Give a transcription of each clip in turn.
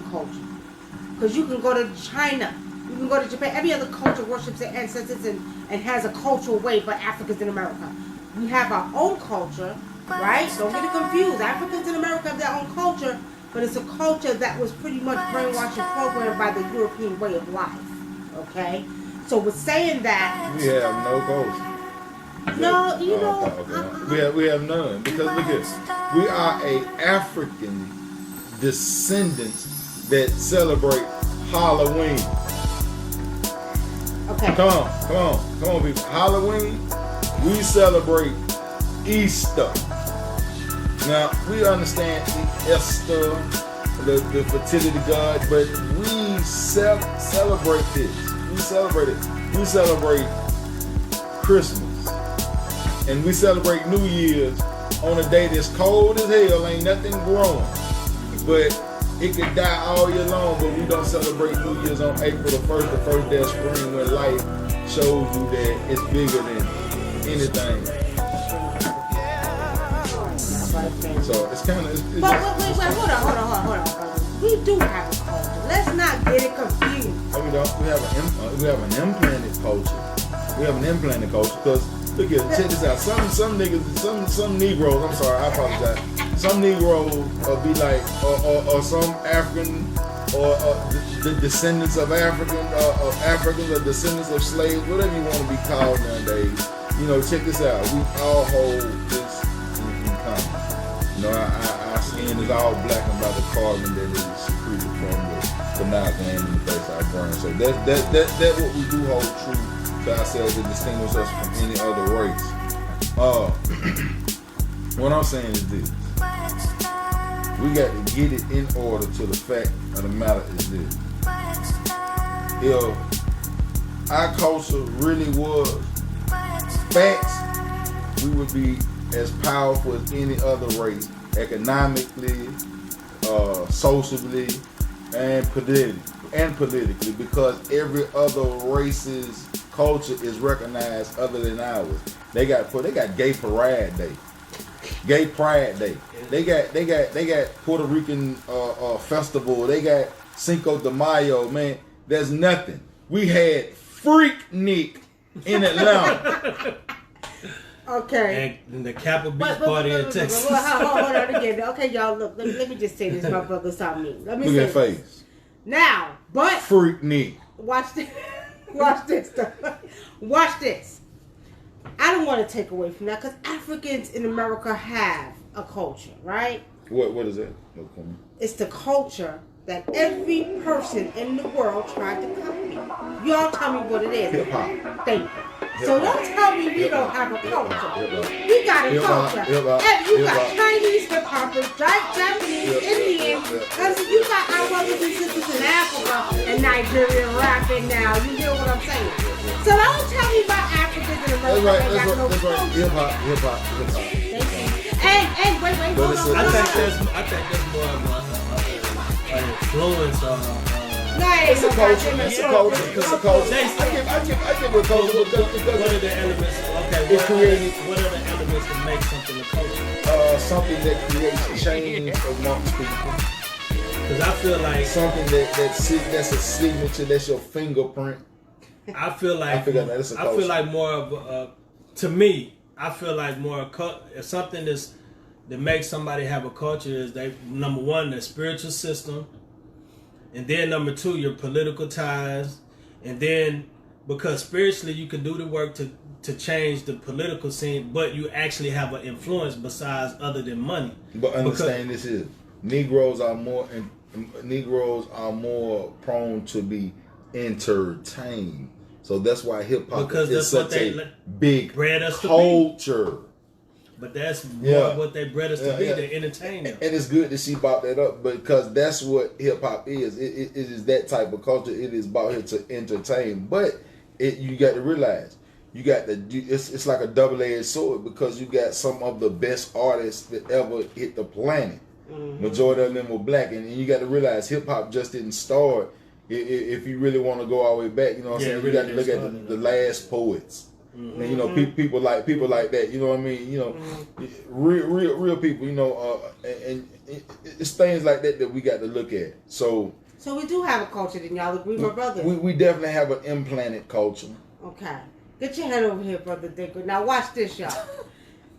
culture. Because you can go to China, you can go to Japan, every other culture worships their ancestors and has a cultural way, but Africans in America. We have our own culture, right? Don't get it confused. Africans in America have their own culture, but it's a culture that was pretty much brainwashed and programmed by the European way of life. Okay? So with saying that... We have no culture. No, you know... Okay. We have none. Because look at this. We are a African descendants that celebrate Halloween. Okay. Come on, people. Halloween, we celebrate Easter. Now, we understand Esther, the fertility god, but we celebrate this. We celebrate it. We celebrate Christmas. And we celebrate New Year's on a day that's cold as hell, ain't nothing growing. But it could die all year long, but we don't celebrate New Year's on April the 1st, the first day of spring, when life shows you that it's bigger than anything. So it's kind of... But wait, hold on. We do have a culture. Let's not get it confused. No, we don't. We have an implanted culture. We have an implanted culture because look at check this out. Some niggas, some Negroes. I'm sorry, I apologize. Some Negroes be like, or some African, or the descendants of Africans or descendants of slaves, whatever you want to be called nowadays. You know, check this out. We all hold this in common. You know, our skin is all blackened by the carbon that is secreted from the banana gland in the base of our brain. So that's what we do hold true to ourselves and distinguish us from any other race. What I'm saying is this. We got to get it in order to the fact of the matter is this. If our culture really was facts, we would be as powerful as any other race, economically, socially, and politically, because every other race's culture is recognized other than ours. They got Gay Pride Day. Gay Pride Day. They got Puerto Rican festival. They got Cinco de Mayo. Man, there's nothing. We had Freaknik in Atlanta. Okay. And the Kappa Beach party in Texas. Hold on again. Okay, y'all, look. Let me just say this. My brother saw me. Let me look say at face. Now, but Freaknik. Watch this. Watch this. Watch this. I don't want to take away from that because Africans in America have a culture, right? What is that? It's the culture that every person in the world tried to copy. Y'all tell me what it is. Hip hop. Thank you. So don't tell me we don't have a culture. We got a culture. You got Chinese hip hoppers, Japanese, Indian. You got our brothers and sisters in Africa and Nigeria rapping now. You hear what I'm saying? So don't tell me about Africans in America. That's right. Hip hop. And wait, hold on. I think that's more of an influence on. It's a culture. I get what culture because what are the elements? Okay, what are the elements that make something a culture? Something that creates change amongst people. Because I feel like something that's a signature. That's your fingerprint. I feel like more of to me. I feel like more something that makes somebody have a culture is number one, their spiritual system. And then number two, your political ties. And then because spiritually you can do the work to change the political scene, but you actually have an influence besides other than money. But understand this is Negroes are more prone to be entertained. So that's why hip hop is such a big culture. But that's more what they bred us to be, to entertain them. And it's good that she brought that up because that's what hip hop is. It is that type of culture. It is about here to entertain. But you got to realize, it's like a double-edged sword because you got some of the best artists that ever hit the planet. Mm-hmm. Majority of them were black. And you got to realize hip hop just didn't start. If you really want to go all the way back, you know what I'm saying? You got to look at the last poets. And, you know, people like that. You know what I mean? You know, real people. You know, and it's things like that we got to look at. So we do have a culture, then y'all agree, my brother? We definitely have an implanted culture. Okay, get your head over here, Brother Dinker. Now watch this, y'all.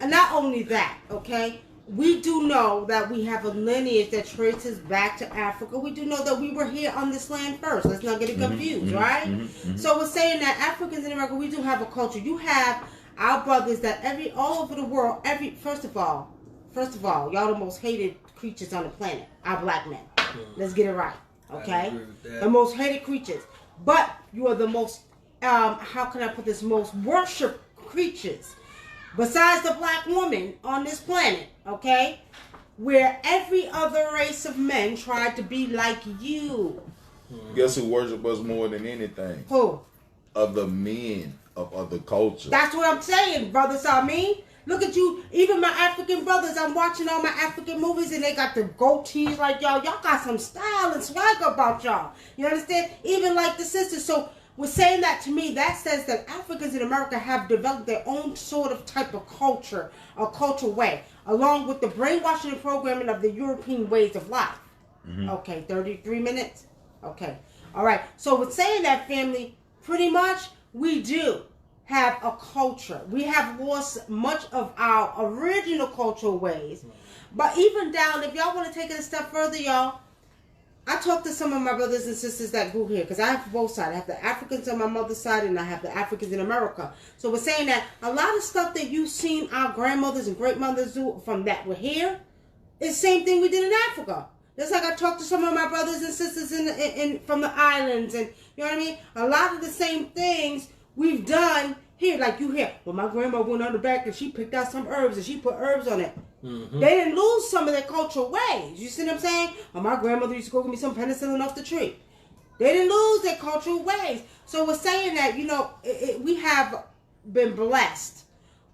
And not only that, okay. We do know that we have a lineage that traces back to Africa. We do know that we were here on this land first. Let's not get it confused, right? So we're saying that Africans in America, we do have a culture. You have our brothers that all over the world, first of all, y'all the most hated creatures on the planet, our black men. Let's get it right, okay? The most hated creatures. But you are the most, how can I put this, most worshipped creatures. Besides the black woman on this planet, okay? Where every other race of men tried to be like you. Guess who worship us more than anything? Who? Other men of other cultures. That's what I'm saying, Brother Salmin. Look at you. Even my African brothers, I'm watching all my African movies and they got the goatees like y'all. Y'all got some style and swag about y'all. You understand? Even like the sisters. So we're saying that to me, that says that Africans in America have developed their own sort of type of culture, a cultural way, along with the brainwashing and programming of the European ways of life. Okay, 33 minutes? Okay. All right. So we're saying that, family, pretty much we do have a culture. We have lost much of our original cultural ways. But even down, if y'all want to take it a step further, y'all, I talked to some of my brothers and sisters that grew here because I have both sides. I have the Africans on my mother's side and I have the Africans in America. So we're saying that a lot of stuff that you've seen our grandmothers and great mothers do from that we're here is the same thing we did in Africa. Just like I talked to some of my brothers and sisters from the islands, and you know what I mean? A lot of the same things we've done here. Like you hear, well, my grandma went on the back and she picked out some herbs and she put herbs on it. They didn't lose some of their cultural ways. You see what I'm saying? Well, my grandmother used to go get me some penicillin off the tree. They didn't lose their cultural ways. So we're saying that, you know, we have been blessed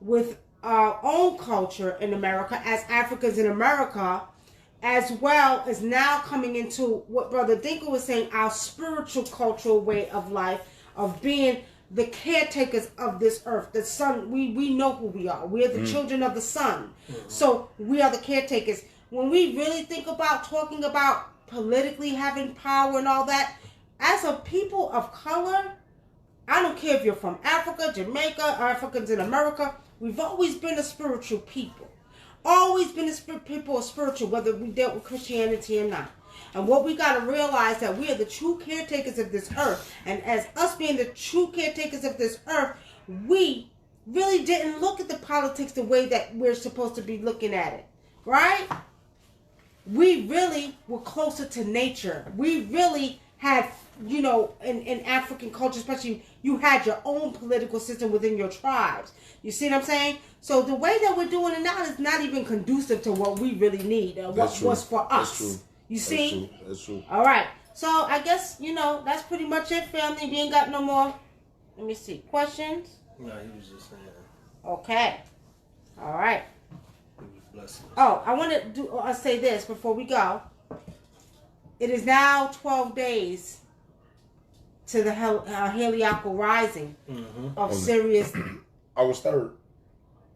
with our own culture in America as Africans in America, as well as now coming into what Brother Dinker was saying, our spiritual cultural way of life, of being the caretakers of this earth. The sun, we know who we are. We are the children of the sun. So we are the caretakers. When we really think about talking about politically having power and all that, as a people of color, I don't care if you're from Africa, Jamaica, Africans in America, we've always been a spiritual people. Always been people of spiritual, whether we dealt with Christianity or not. And what we got to realize that we are the true caretakers of this earth. And as us being the true caretakers of this earth, we really didn't look at the politics the way that we're supposed to be looking at it. Right? We really were closer to nature. We really had, you know, in African culture, especially, you had your own political system within your tribes. You see what I'm saying? So the way that we're doing it now is not even conducive to what we really need, what's for us. That's true. You see? That's true. All right. So I guess, you know, that's pretty much it, family. We ain't got no more, let me see, questions? No, he was just saying. Okay. All right. He was blessing us. Oh, I want to say this before we go. It is now 12 days to the heliacal rising of Sirius. August 3rd.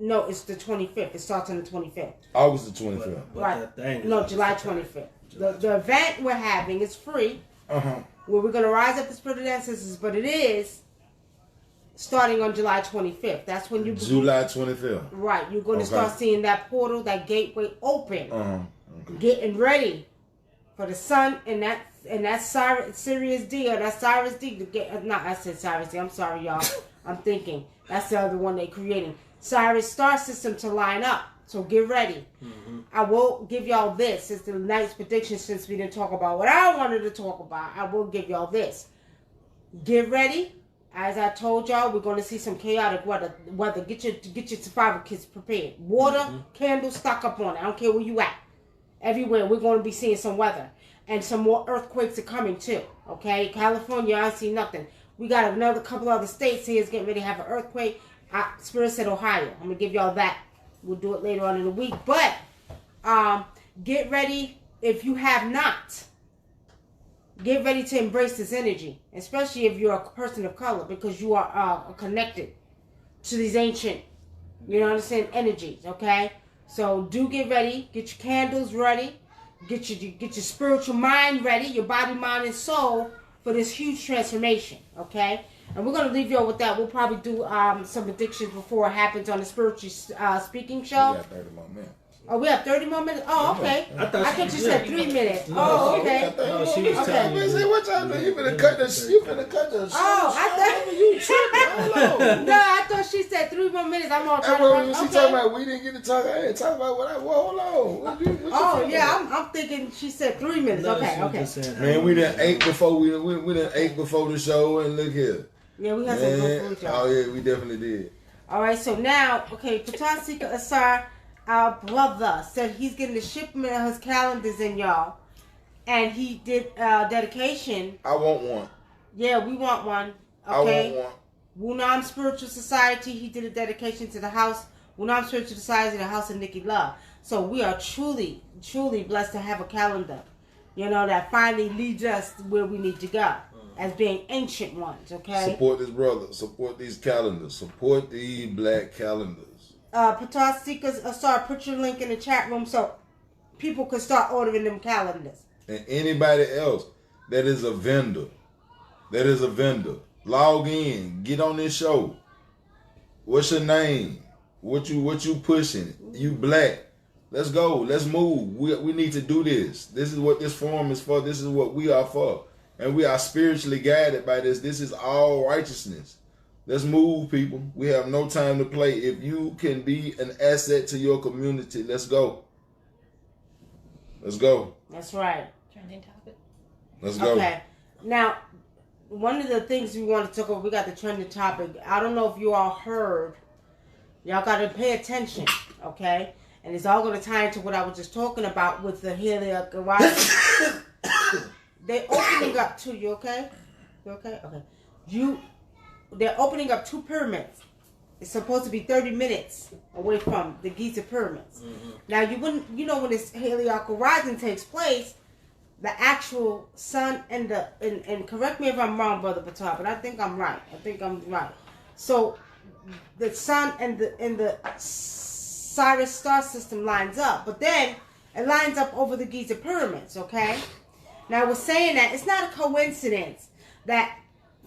No, it's the 25th. It starts on the 25th. August the 25th. Right. No, July 25th. The event we're having is free. Where we're going to rise up the spirit of ancestors, but it is starting on July 25th. That's when you... July 25th. Right. You're going to start seeing that portal, that gateway open. Getting ready for the sun and that Sirius D, or that Cyrus D. I said Cyrus D. I'm sorry, y'all. I'm thinking. That's the other one they're creating. Cyrus star system to line up. So get ready. I will give y'all this. It's the night's prediction, since we didn't talk about what I wanted to talk about. I will give y'all this. Get ready. As I told y'all, we're going to see some chaotic weather. Get your survival kits prepared. Water, candles, stock up on it. I don't care where you at. Everywhere, we're going to be seeing some weather. And some more earthquakes are coming too. Okay? California, I see nothing. We got another couple other states here is getting ready to have an earthquake. Spirit said Ohio. I'm going to give y'all that. We'll do it later on in the week. But get ready if you have not. Get ready to embrace this energy. Especially if you're a person of color, because you are connected to these ancient, you know what I'm saying, energies, okay? So do get ready, get your candles ready, get your spiritual mind ready, your body, mind, and soul for this huge transformation, okay? And we're going to leave you all with that. We'll probably do some predictions before it happens on the spiritual speaking show. We got 30 more minutes. Oh, we have 30 more minutes? Oh, okay. I thought you said 3 minutes. No, oh, okay. No, she was telling me. you. What y'all doing? You finna cut the Oh, I thought you tripping. No, I thought she said 3 more minutes. I'm all trying to run. She talking about we didn't get to talk. I ain't talking about what I. Well, hold on. I'm thinking she said 3 minutes. No, Okay. Man, we done ate before we done ate before the show, and look here. Yeah, we had some good food, y'all. Oh yeah, we definitely did. All right, so now, Patasika Asar, our brother, said he's getting the shipment of his calendars in, y'all. And he did dedication. I want one. Yeah, we want one. Okay. I want one. Wunam Spiritual Society, he did a dedication to the house. Wunam Spiritual Society, the house of Nikki Love. So we are truly, truly blessed to have a calendar, you know, that finally leads us where we need to go as being ancient ones, okay? Support this brother. Support these calendars. Support these black calendars. Patasika Asar, put your link in the chat room so people can start ordering them calendars. And anybody else that is a vendor, log in, get on this show. What's your name? What you pushing? You black. Let's go. Let's move. We need to do this. This is what this forum is for. This is what we are for. And we are spiritually guided by this. This is all righteousness. Let's move, people. We have no time to play. If you can be an asset to your community, let's go. Let's go. That's right. Trending topic. Let's go. Okay. Now, one of the things we want to talk about, we got the trending topic. I don't know if you all heard. Y'all got to pay attention, okay? And it's all going to tie into what I was just talking about with the Helioc Horizon. They're opening up two. You okay? You okay? Okay. They're opening up 2 pyramids. It's supposed to be 30 minutes away from the Giza pyramids. Mm-hmm. Now when this Helioc Horizon takes place, the actual sun and and correct me if I'm wrong, Brother Batar, but I think I'm right. So the sun and the Sirius star system lines up, but then it lines up over the Giza pyramids. Okay. Now we're saying that it's not a coincidence that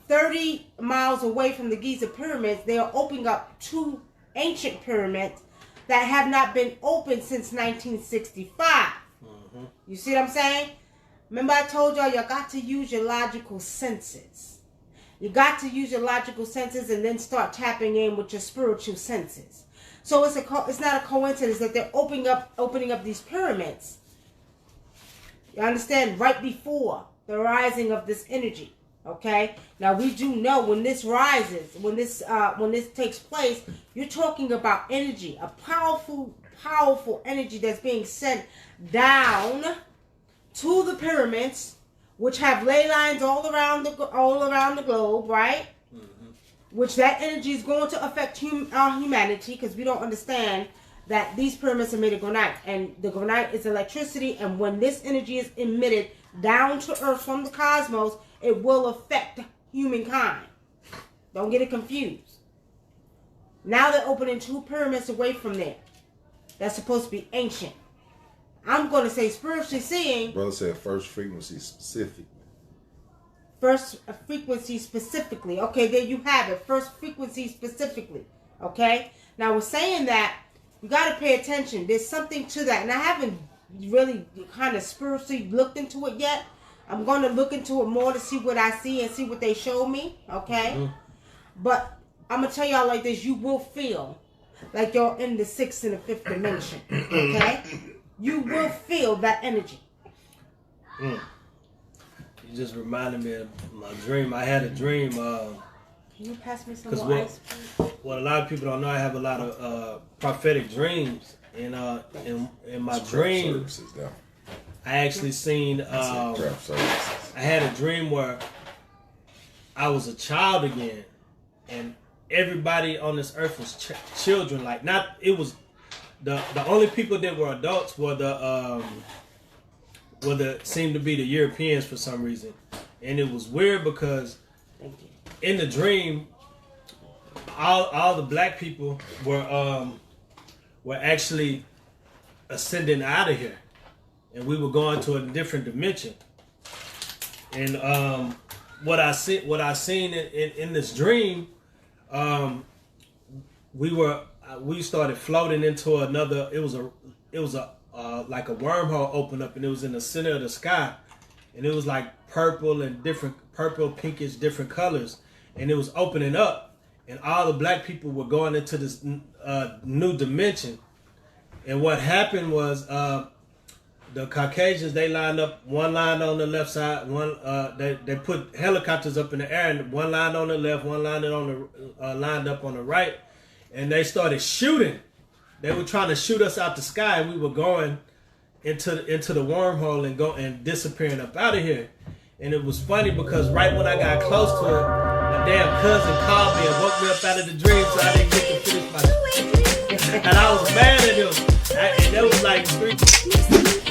30 miles away from the Giza pyramids, they are opening up 2 ancient pyramids that have not been opened since 1965. Mm-hmm. You see what I'm saying? Remember I told y'all got to use your logical senses. You got to use your logical senses and then start tapping in with your spiritual senses. So it's not a coincidence that they're opening up these pyramids. You understand? Right before the rising of this energy. Okay. Now we do know when this rises, when this takes place, you're talking about energy, a powerful energy that's being sent down to the pyramids, which have ley lines all around the globe, right? Mm-hmm. Which that energy is going to affect our humanity, because we don't understand that these pyramids are made of granite, and the granite is electricity, and when this energy is emitted down to earth from the cosmos, it will affect humankind. Don't get it confused. Now they're opening 2 pyramids away from there. That's supposed to be ancient. I'm going to say spiritually seeing. Brother said first frequency specific. First frequency specifically. Okay, there you have it. First frequency specifically. Okay? Now we're saying that you got to pay attention. There's something to that. And I haven't really kind of spiritually looked into it yet. I'm going to look into it more to see what I see and see what they show me. Okay? Mm-hmm. But I'm going to tell y'all like this. You will feel like you're in the 6th and the 5th dimension. Okay? You will feel that energy. You just reminded me of my dream. I had a dream. Can you pass me some more ice, please? What a lot of people don't know, I have a lot of prophetic dreams. And in my dream, I actually seen, I had a dream where I was a child again. And everybody on this earth was children. Like, not, it was, the only people that were adults were seemed to be the Europeans for some reason. And it was weird because in the dream, all the black people were actually ascending out of here, and we were going to a different dimension. And what I seen in this dream, we started floating into another. It was a like a wormhole opened up, and it was in the center of the sky, and it was like purple and purple, pinkish, different colors, and it was opening up, and all the black people were going into this new dimension. And what happened was the Caucasians, they lined up, one line on the left side, one they put helicopters up in the air, and one line on the left, one line on the lined up on the right, and they started shooting. They were trying to shoot us out the sky, and we were going into the wormhole and disappearing up out of here. And it was funny because right when I got close to it, my damn cousin called me and woke me up out of the dream, so I didn't get to finish my. And I was mad at him. And that was like 3.